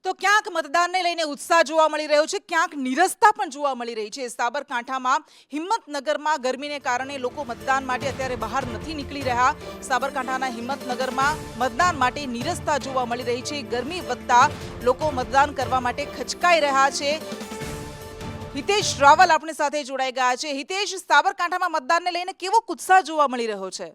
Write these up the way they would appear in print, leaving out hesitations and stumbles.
તો ક્યાંક મતદાનને લઈને ઉત્સાહ જોવા મળી રહ્યો છે, ક્યાંક નીરસતા પણ જોવા મળી રહી છે। સાબરકાંઠામાં હિંમતનગરમાં ગરમીને કારણે લોકો મતદાન માટે અત્યારે બહાર નથી નીકળી રહ્યા। સાબરકાંઠાના હિંમતનગરમાં મતદાન માટે નીરસતા જોવા મળી રહી છે। ગરમી વધતા લોકો મતદાન કરવા માટે ખચકાઈ રહ્યા છે। હિતેશ રાવલ આપણી સાથે જોડાઈ ગયા છે। હિતેશ, સાબરકાંઠામાં મતદાનને લઈને કેવો ઉત્સાહ જોવા મળી રહ્યો છે?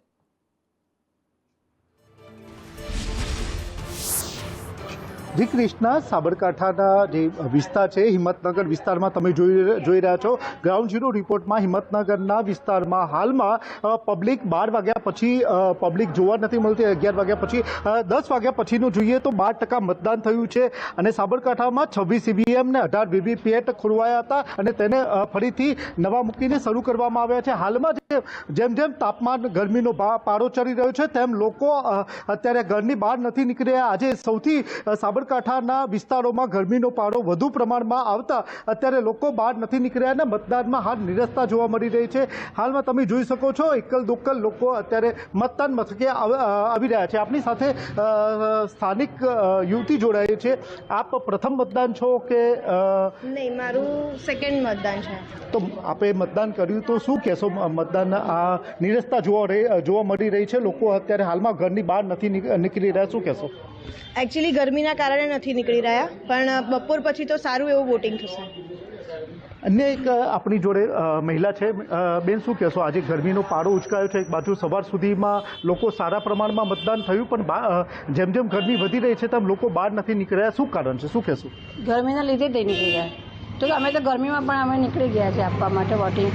જી કૃષ્ણા, સાબરકાંઠાના જે વિસ્તાર છે હિંમતનગર વિસ્તારમાં તમે જોઈ રહ્યા છો। ગ્રાઉન્ડ ઝીરો રિપોર્ટમાં હિંમતનગરના વિસ્તારમાં હાલમાં પબ્લિક 12 વાગ્યા પછી પબ્લિક જોવા નથી મળતી। 11 વાગ્યા પછી 10 વાગ્યા પછીનું જોઈએ તો 12% મતદાન થયું છે અને સાબરકાંઠામાં 26 ઈવીએમ ને 18 વીવીપીએટ ખોરવાયા હતા અને તેને ફરીથી નવા મૂકીને શરૂ કરવામાં આવ્યા છે। હાલમાં જેમ જેમ તાપમાન ગરમીનો પારો ચડી રહ્યો છે તેમ લોકો અત્યારે ઘરની બહાર નથી નીકળી રહ્યા। આજે સૌથી સાબરકાંઠાના વિસ્તારોમાં ગરમીનો પારો વધુ પ્રમાણમાં આવતા અત્યારે લોકો બહાર નથી નીકળ્યા અને મતદાનમાં હાલ નિરસતા જોવા મળી રહી છે। હાલમાં તમે જોઈ શકો છો એકલ દોકલ લોકો અત્યારે મતદાન મથકે આવી રહ્યા છે। આપની સાથે સ્થાનિક યુવતી જોડાઈ છે। આપ પ્રથમ મતદાન છો કે? નહીં, મારું સેકન્ડ મતદાન છે। તો આપે મતદાન કર્યું તો શું કહેશો? મતદાન નિરસતા જોવા મળી રહી છે, લોકો અત્યારે હાલમાં ઘરની બહાર નથી નીકળી રહ્યા, શું કહેશો? એકચ્યુઅલી ગરમીના કારણે નથી નીકળી રહ્યા, પણ બપોર પછી તો સારું એવું વોટિંગ થશે। અન્ય એક આપણી જોડે મહિલા છે। બેન, શું કહેશો? આજે ગરમીનો પારો ઉચકાયો છે, એક બાજુ સવાર સુધીમાં લોકો સારા પ્રમાણમાં મતદાન થયું, પણ જેમ જેમ ગરમી વધી રહી છે તેમ લોકો બહાર નથી નીકળ્યા, શું કારણ છે, શું કહેશો? ગરમીના લીધે જ નીકળી ગયા, તો અમે તો ગરમીમાં પણ અમે નીકળી ગયા છે આપવા માટે વોટિંગ।